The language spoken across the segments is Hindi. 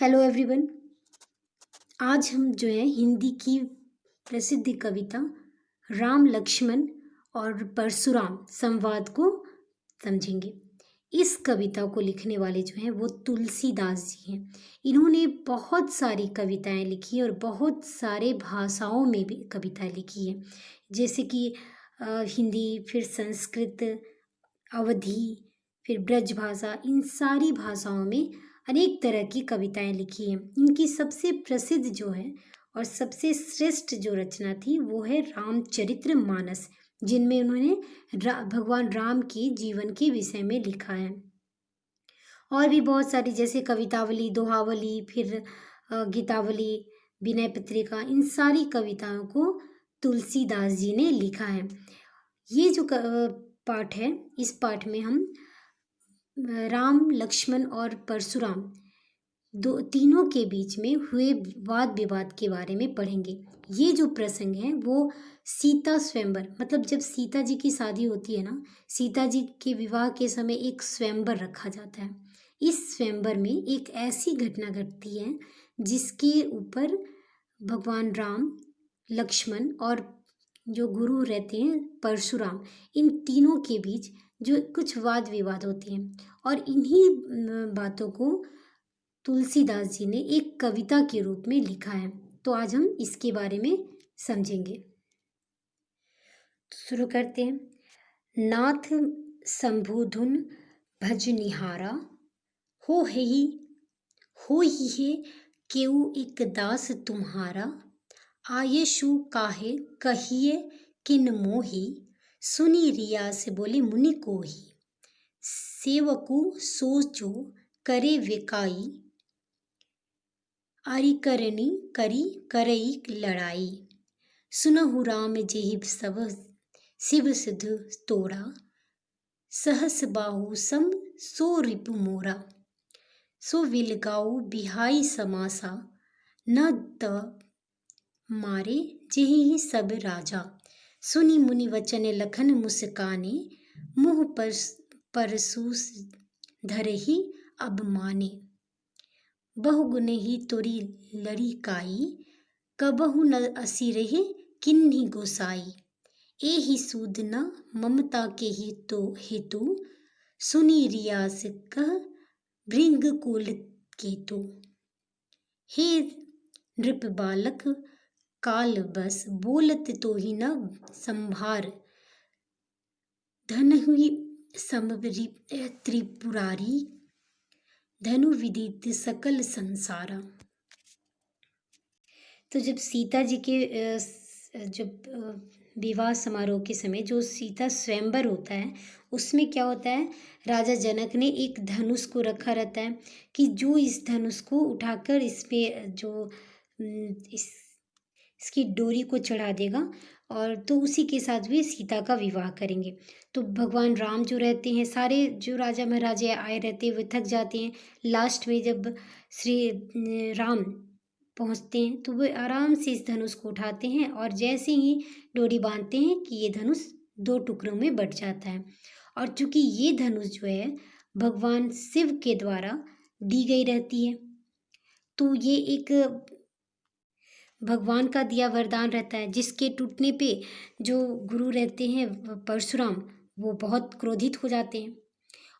Hello everyone. आज हम जो है हिंदी की प्रसिद्ध कविता राम लक्ष्मण और परशुराम संवाद को समझेंगे। इस कविता को लिखने वाले जो हैं वो तुलसीदास जी हैं। इन्होंने बहुत सारी कविताएं लिखी और बहुत सारे भाषाओं में भी कविताएं लिखी हैं, जैसे कि हिंदी, फिर संस्कृत, अवधी, फिर ब्रज भाषा। इन सारी भाषाओं में अनेक तरह की कविताएं लिखी हैं। इनकी सबसे प्रसिद्ध जो है और सबसे श्रेष्ठ जो रचना थी वो है रामचरितमानस, जिनमें उन्होंने भगवान राम के जीवन के विषय में लिखा है। और भी बहुत सारी जैसे कवितावली, दोहावली, फिर गीतावली, विनय पत्रिका, इन सारी कविताओं को तुलसीदास जी ने लिखा है। ये जो पाठ है, इस पाठ में हम राम, लक्ष्मण और परशुराम तीनों के बीच में हुए वाद विवाद के बारे में पढ़ेंगे। ये जो प्रसंग है वो सीता स्वयंवर, मतलब जब सीता जी की शादी होती है ना, सीता जी के विवाह के समय एक स्वयंवर रखा जाता है। इस स्वयंवर में एक ऐसी घटना घटती है जिसके ऊपर भगवान राम, लक्ष्मण और जो गुरु रहते हैं परशुराम, इन तीनों के बीच जो कुछ वाद विवाद होते हैं, और इन्हीं बातों को तुलसीदास जी ने एक कविता के रूप में लिखा है। तो आज हम इसके बारे में समझेंगे। तो शुरू करते हैं। नाथ शंभुधुन भज निहारा, हो ही है केऊ एक दास तुम्हारा। आयशु काहे कहिए किन मोही, सुनी रिया से बोले मुनि को ही। सेवकु सोचो करे वेकाई, आरिकरनी करी करई लड़ाई। सुनहु राम जेहि सब शिव सिद्ध तोड़ा, सहस बाहु सम सो रिपु मोरा। सो विलगाऊ बिहाई समासा, न त मारे जेहि सब राजा। सुनी मुनि वचन लखन मुस्काने, मुँह परसुस धरहि अब माने। बहुगुण ही तोरी लड़ी काई, कबहु न असिरहि किन्ही गोसाई। एहि सूद न ममता के ही तो हेतु, सुनी रियास कह भृंग कुल केतु। हे नृप बालक काल बस, बोलत तो ही न संभार। धन हुई समरी त्रिपुरारी, धनु विदित सकल संसारा। तो जब सीता जी के जब विवाह समारोह के समय जो सीता स्वयंवर होता है, उसमें क्या होता है, राजा जनक ने एक धनुष को रखा रहता है कि जो इस धनुष को उठाकर इसमें जो इसकी डोरी को चढ़ा देगा और तो उसी के साथ भी सीता का विवाह करेंगे। तो भगवान राम जो रहते हैं, सारे जो राजा महाराजे आए रहते हैं वे थक जाते हैं। लास्ट में जब श्री राम पहुंचते हैं तो वे आराम से इस धनुष को उठाते हैं और जैसे ही डोरी बांधते हैं कि ये धनुष दो टुकड़ों में बट जाता है। और चूंकि ये धनुष जो है भगवान शिव के द्वारा दी गई रहती है, तो ये एक भगवान का दिया वरदान रहता है, जिसके टूटने पे जो गुरु रहते हैं परशुराम, वो बहुत क्रोधित हो जाते हैं।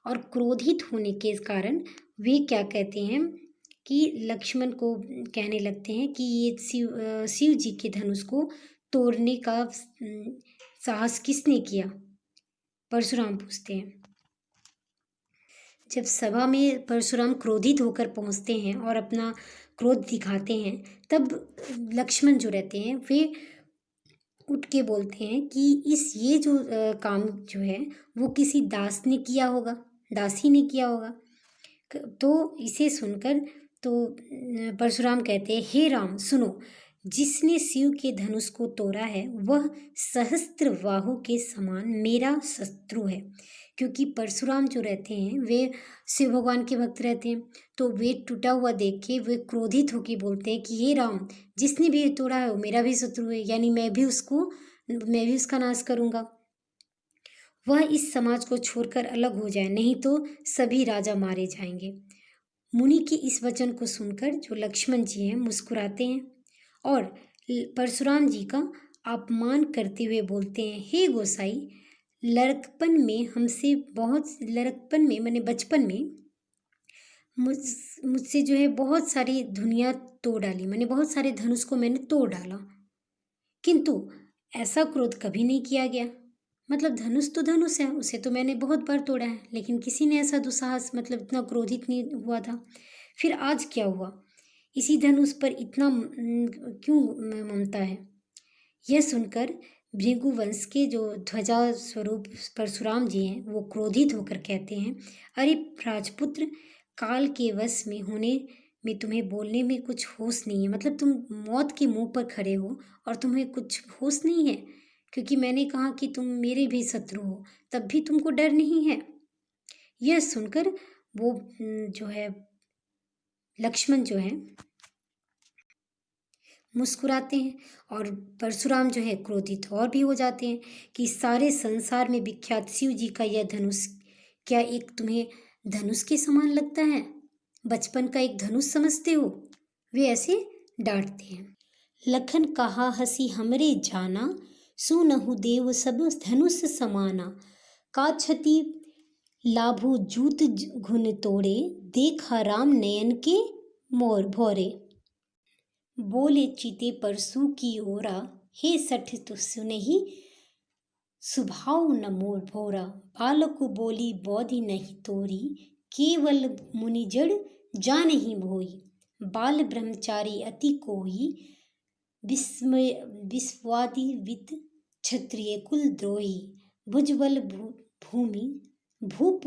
और क्रोधित होने के कारण वे क्या कहते हैं कि लक्ष्मण को कहने लगते हैं कि ये शिव जी के धनुष को तोड़ने का साहस किसने किया। परशुराम पूछते हैं। जब सभा में परशुराम क्रोधित होकर पहुंचते हैं और अपना क्रोध दिखाते हैं, तब लक्ष्मण जो रहते हैं वे उठ के बोलते हैं कि ये जो काम जो है वो किसी दास ने किया होगा, दासी ने किया होगा। तो इसे सुनकर तो परशुराम कहते हैं, हे राम सुनो, जिसने शिव के धनुष को तोड़ा है वह सहस्त्र बाहु के समान मेरा शत्रु है। क्योंकि परशुराम जो रहते हैं वे शिव भगवान के भक्त रहते हैं, तो वे टूटा हुआ देख के वे क्रोधित होकर बोलते हैं कि हे राम, जिसने भी तोड़ा है वो मेरा भी शत्रु है, यानी मैं भी उसका नाश करूंगा। वह इस समाज को छोड़कर अलग हो जाए, नहीं तो सभी राजा मारे जाएंगे। मुनि के इस वचन को सुनकर जो लक्ष्मण जी हैं मुस्कुराते हैं और परशुराम जी का अपमान करते हुए बोलते हैं, हे गोसाई, लड़कपन में मैंने बचपन में मुझसे जो है बहुत सारी दुनिया तोड़ डाली, मैंने बहुत सारे धनुष को मैंने तोड़ डाला, किंतु ऐसा क्रोध कभी नहीं किया गया। मतलब धनुष तो धनुष है, उसे तो मैंने बहुत बार तोड़ा है, लेकिन किसी ने ऐसा दुस्साहस मतलब इतना क्रोधित नहीं हुआ था। फिर आज क्या हुआ? इसी धनुष पर इतना क्यों ममता है? यह सुनकर भृगुवंश के जो ध्वजा स्वरूप परशुराम जी हैं वो क्रोधित होकर कहते हैं, अरे राजपुत्र, काल के वश में होने में तुम्हें बोलने में कुछ होश नहीं है। मतलब तुम मौत के मुंह पर खड़े हो और तुम्हें कुछ होश नहीं है, क्योंकि मैंने कहा कि तुम मेरे भी शत्रु हो, तब भी तुमको डर नहीं है। यह सुनकर वो जो है लक्ष्मण जो है मुस्कुराते हैं और परशुराम जो है क्रोधित और भी हो जाते हैं कि सारे संसार में विख्यात शिव जी का यह धनुष क्या एक तुम्हें धनुष के समान लगता है? बचपन का एक धनुष समझते हो? वे ऐसे डांटते हैं। लखन कहा हसी हमरे जाना, सुनहु देव सब धनुष समाना, का क्षति लाभु जूत घुन तोड़े, देखा राम नयन के मोर भोरे। बोले चीते परसू की ओरा, हे सठ तु सुनहि सुभाव न मोर भोरा, बालकु बोली बोधि नहीं तोरी, केवल मुनि जड़ जानहि भोई, बाल ब्रह्मचारी अति कोई, विस्मय विश्वादिवित क्षत्रिय कुल द्रोही, भुजबल भूमि भूप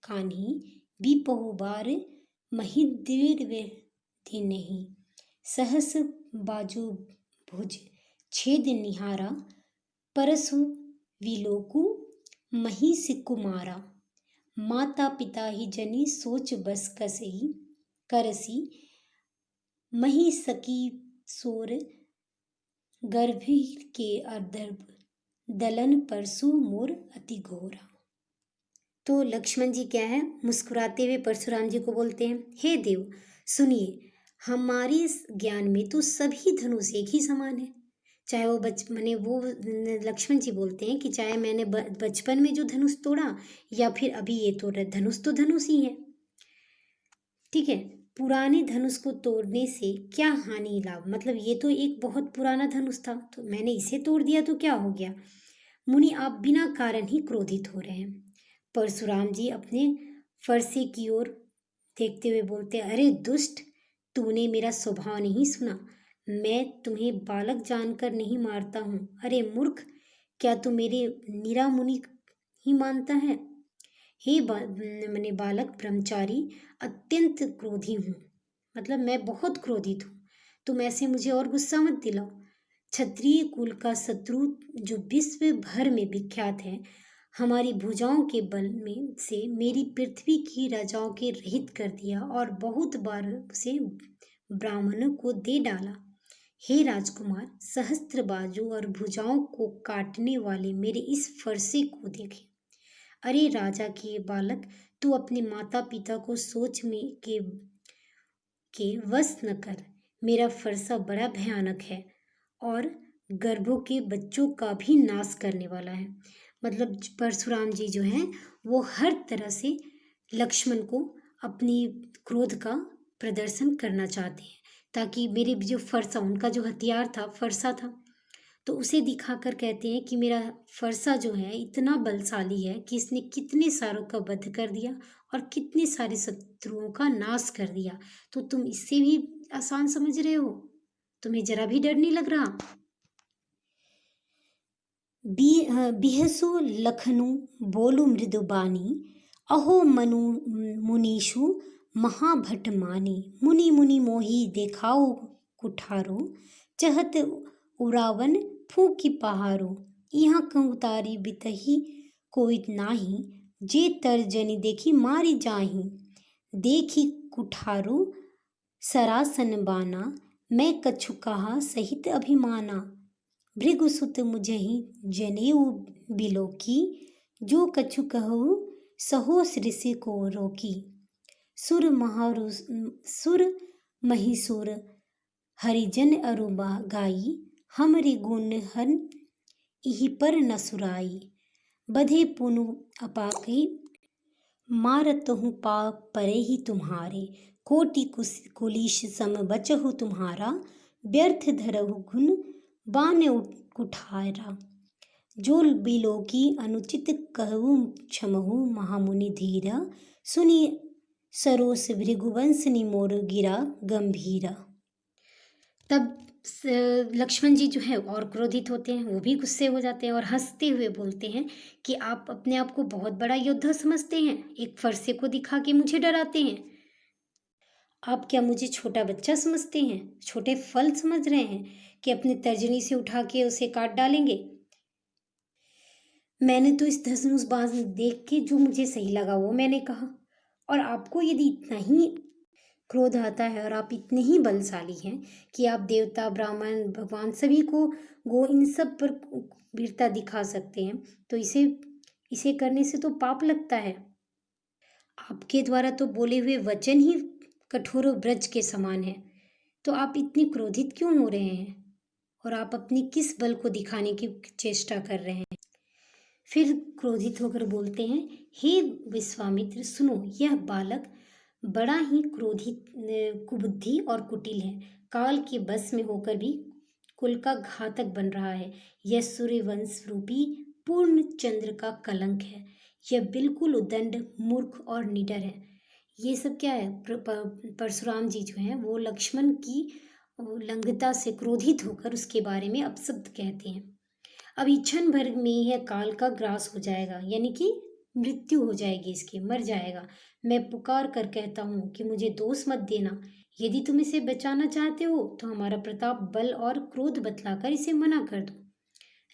कान्ही, विपहु बार महिद्वीर नहीं, सहस बाजू भुज छेद निहारा, परसु विलोकु महिष कुमारा, माता पिता ही जनी सोच बस कसई, करसी मही सकी सोर गर्भी के अर्धर्भ, दलन परसु मोर अति घोरा। तो लक्ष्मण जी क्या है, मुस्कुराते हुए परशुराम जी को बोलते हैं, हे देव सुनिए, हमारे इस ज्ञान में तो सभी धनुष एक ही समान है। चाहे वो लक्ष्मण जी बोलते हैं कि चाहे मैंने बचपन में जो धनुष तोड़ा या फिर अभी ये तोड़ा, धनुष तो धनुष ही है। ठीक है, पुराने धनुष को तोड़ने से क्या हानि लाभ? मतलब ये तो एक बहुत पुराना धनुष था, तो मैंने इसे तोड़ दिया तो क्या हो गया? मुनि आप बिना कारण ही क्रोधित हो रहे हैं। परशुराम जी अपने फरसे की ओर देखते हुए बोलते हैं, अरे दुष्ट, तूने मेरा स्वभाव नहीं सुना, मैं तुम्हें बालक जानकर नहीं मारता हूँ। अरे मूर्ख, क्या तू मेरे नीरा मुनि ही मानता है? हे मैंने बालक ब्रह्मचारी अत्यंत क्रोधी हूँ, मतलब मैं बहुत क्रोधित हूँ, तुम ऐसे मुझे और गुस्सा मत दिलाओ। क्षत्रिय कुल का शत्रु जो विश्व भर में विख्यात है, हमारी भुजाओं के बल में से मेरी पृथ्वी की राजाओं के रहित कर दिया और बहुत बार उसे ब्राह्मणों को दे डाला। हे राजकुमार, सहस्त्र बाजू और भुजाओं को काटने वाले मेरे इस फरसे को देखें। अरे राजा के बालक, तू अपने माता पिता को सोच में के वश न कर, मेरा फरसा बड़ा भयानक है और गर्भों के बच्चों का भी नाश करने वाला है। मतलब परशुराम जी जो हैं वो हर तरह से लक्ष्मण को अपनी क्रोध का प्रदर्शन करना चाहते हैं, ताकि मेरे जो फरसा, उनका जो हथियार था फरसा था, तो उसे दिखाकर कहते हैं कि मेरा फरसा जो है इतना बलशाली है कि इसने कितने सारों का वध कर दिया और कितने सारे शत्रुओं का नाश कर दिया। तो तुम इससे भी आसान समझ रहे हो? तुम्हें जरा भी डर नहीं लग रहा? बिहसु लखनु बोलु मृदुबानी, अहो मनु मुनीषु महाभट मानी, मुनि मुनि मोही देखाओ कुठारो, चहत उरावन फूकी पहारो, यहाँ कहूँ तारी बितही कोई नाही, जे तर्जनी देखी मारी जाही, देखी कुठारो सरासन बाना, मैं कछु कहा सहित अभिमाना, भृगुसुत मुझहि जनेऊ बिलोकी, जो कछु कहु सहो ऋषि को रोकी, सुर महिसुर हरिजन अरु गाई, हमरे गुण हन इहि पर न सुराई। बधे पुनु अपाकई, मारतहु पाप परे ही तुम्हारे। कोटि कुलीश सम बचहु तुम्हारा, व्यर्थ धरहु गुण बान कुठारा। जो बिलोकी अनुचित कहु क्षमहु, महामुनि धीरा। सुनी सरोस भृगुवंश निमोर गिरा गंभीरा। तब लक्ष्मण जी जो है और क्रोधित होते हैं, वो भी गुस्से हो जाते हैं और हंसते हुए बोलते हैं कि आप अपने आप को बहुत बड़ा योद्धा समझते हैं, एक फरसे को दिखा के मुझे डराते हैं। आप क्या मुझे छोटा बच्चा समझते हैं, छोटे फल समझ रहे हैं कि अपनी तर्जनी से उठा के उसे काट डालेंगे। मैंने तो इस धनुष बाण देख के जो मुझे सही लगा वो मैंने कहा, और आपको यदि इतना ही क्रोध आता है और आप इतने ही बलशाली हैं कि आप देवता, ब्राह्मण, भगवान सभी को गो इन सब पर वीरता दिखा सकते हैं, तो इसे करने से तो पाप लगता है। आपके द्वारा तो बोले हुए वचन ही कठोर ब्रज के समान है, तो आप इतने क्रोधित क्यों हो रहे हैं और आप अपनी किस बल को दिखाने की चेष्टा कर रहे हैं। फिर क्रोधित होकर बोलते हैं, हे विश्वामित्र सुनो, यह बालक बड़ा ही क्रोधित, कुबुद्धि और कुटिल है। काल के बस में होकर भी कुल का घातक बन रहा है। यह सूर्यवंश रूपी पूर्ण चंद्र का कलंक है। यह बिल्कुल उद्दंड, मूर्ख और निडर है। ये सब क्या है, परशुराम जी जो हैं वो लक्ष्मण की लंगता से क्रोधित होकर उसके बारे में अपशब्द कहते हैं। अभी क्षण भर में यह काल का ग्रास हो जाएगा, यानी कि मृत्यु हो जाएगी इसकी, मर जाएगा। मैं पुकार कर कहता हूँ कि मुझे दोष मत देना। यदि तुम इसे बचाना चाहते हो तो हमारा प्रताप, बल और क्रोध बतलाकर इसे मना कर दो।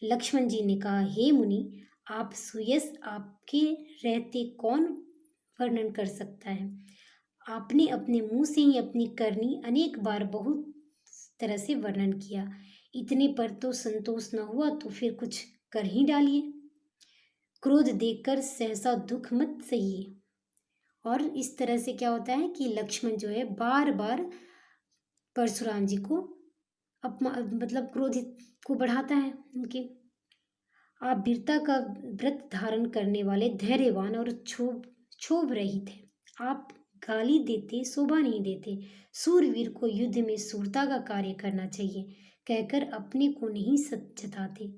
लक्ष्मण जी ने कहा, हे मुनि, आप सुयस आपके रहते कौन वर्णन कर सकता है। आपने अपने मुंह से ही अपनी करनी अनेक बार बहुत तरह से वर्णन किया। इतने पर तो संतोष न हुआ तो फिर कुछ कर ही डालिए। क्रोध देखकर सहसा दुख मत सहिए। और इस तरह से क्या होता है कि लक्ष्मण जो है बार बार परशुराम जी को मतलब क्रोधित को बढ़ाता है उनके। आप वीरता का व्रत धारण करने वाले, धैर्यवान और क्षोभ रहित थे। आप गाली देते शोभा नहीं देते। सूरवीर को युद्ध में सूरता का कार्य करना चाहिए कहकर अपने को नहीं जताते।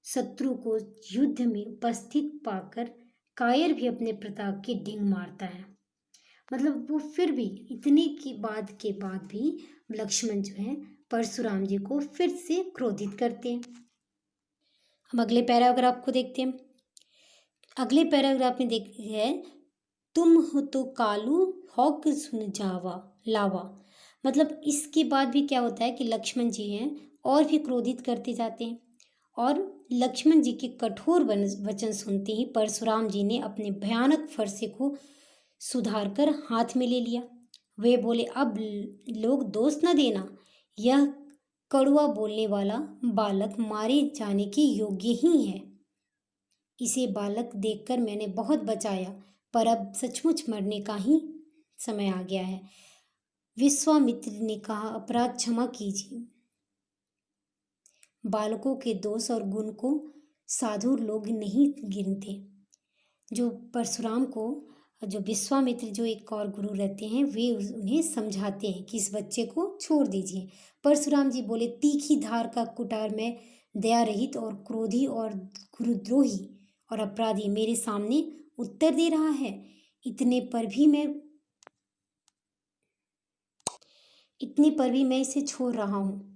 शत्रु को युद्ध में उपस्थित पाकर कायर भी अपने प्रताप की डिंग मारता है। मतलब वो फिर भी इतने की बात के बाद भी लक्ष्मण जो है परशुराम जी को फिर से क्रोधित करते हैं। हम अगले पैराग्राफ को देखते हैं। अगले पैराग्राफ में देखते हैं, तुम हो तो कालू हौक सुन जावा लावा। मतलब इसके बाद भी क्या होता है कि लक्ष्मण जी हैं और भी क्रोधित करते जाते हैं, और लक्ष्मण जी के कठोर वचन सुनते ही परशुराम जी ने अपने भयानक फरसे को सुधार कर हाथ में ले लिया। वे बोले, अब लोग दोष न देना, यह कड़वा बोलने वाला बालक मारे जाने के योग्य ही है। इसे बालक देखकर मैंने बहुत बचाया, पर अब सचमुच मरने का ही समय आ गया है। विश्वामित्र ने कहा, अपराध क्षमा कीजिए। बालकों के दोष और गुण को साधु लोग नहीं गिनते। जो परशुराम को, जो विश्वामित्र जो एक और गुरु रहते हैं, वे उन्हें समझाते हैं कि इस बच्चे को छोड़ दीजिए। परशुराम जी बोले, तीखी धार का कुठार में दया रहित और क्रोधी और गुरुद्रोही और अपराधी मेरे सामने उत्तर दे रहा है। इतने पर भी मैं इसे छोड़ रहा हूँ।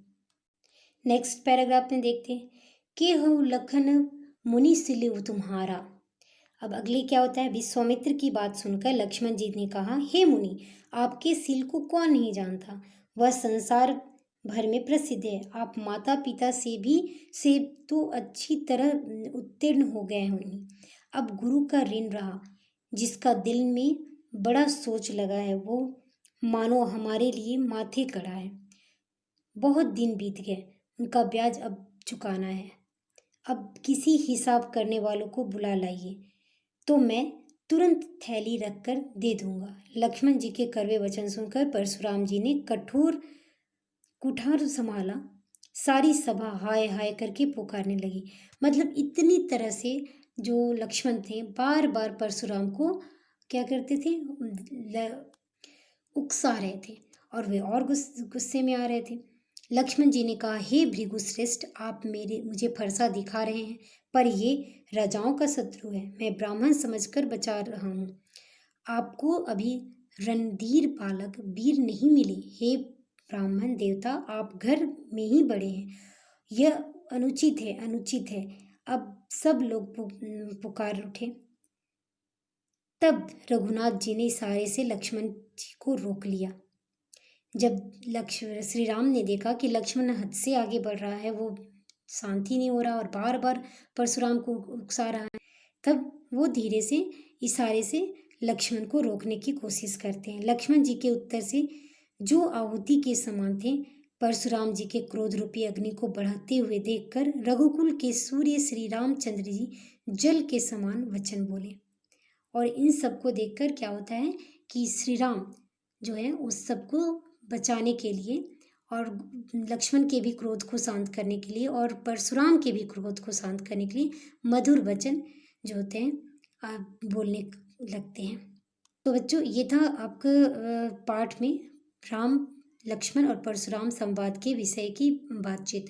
नेक्स्ट पैराग्राफ में देखते हैं, के हो लखन मुनि सिलिव तुम्हारा। अब अगले क्या होता है, विश्वामित्र की बात सुनकर लक्ष्मण जी ने कहा, हे मुनि, आपके सील को कौन नहीं जानता, वह संसार भर में प्रसिद्ध है। आप माता पिता से तो अच्छी तरह उत्तीर्ण हो गए होंगे। अब गुरु का ऋण रहा, जिसका दिल में बड़ा सोच लगा है, वो मानो हमारे लिए माथे कड़ा है। बहुत दिन बीत गए, उनका ब्याज अब चुकाना है। अब किसी हिसाब करने वालों को बुला लाइए, तो मैं तुरंत थैली रखकर दे दूंगा। लक्ष्मण जी के कड़वे वचन सुनकर परशुराम जी ने कठोर कुठार संभाला। सारी सभा हाय हाय करके पुकारने लगी। मतलब इतनी तरह से जो लक्ष्मण थे बार बार परशुराम को क्या करते थे, उकसा रहे थे और वे और गुस्से में आ रहे थे। लक्ष्मण जी ने कहा, हे भृगुश्रेष्ठ, आप मुझे फरसा दिखा रहे हैं, पर ये राजाओं का शत्रु है। मैं ब्राह्मण समझकर बचा रहा हूँ। आपको अभी रणधीर बालक वीर नहीं मिले। हे ब्राह्मण देवता, आप घर में ही बड़े हैं। यह अनुचित है, अनुचित है। अब सब लोग पुकार उठे। तब रघुनाथ जी ने इशारे से लक्ष्मण जी को रोक लिया। जब श्री राम ने देखा कि लक्ष्मण हद से आगे बढ़ रहा है, वो शांति नहीं हो रहा और बार बार परशुराम को उकसा रहा है, तब वो धीरे से इशारे से लक्ष्मण को रोकने की कोशिश करते हैं। लक्ष्मण जी के उत्तर से जो आहुति के समान थे, परशुराम जी के क्रोध रूपी अग्नि को बढ़ाते हुए देखकर रघुकुल के सूर्य श्री रामचंद्र जी जल के समान वचन बोले। और इन सबको देखकर क्या होता है कि श्री राम जो है उस सबको बचाने के लिए और लक्ष्मण के भी क्रोध को शांत करने के लिए और परशुराम के भी क्रोध को शांत करने के लिए मधुर वचन जो होते हैं बोलने लगते हैं। तो बच्चों, ये था आपका पाठ में राम, लक्ष्मण और परशुराम संवाद के विषय की बातचीत।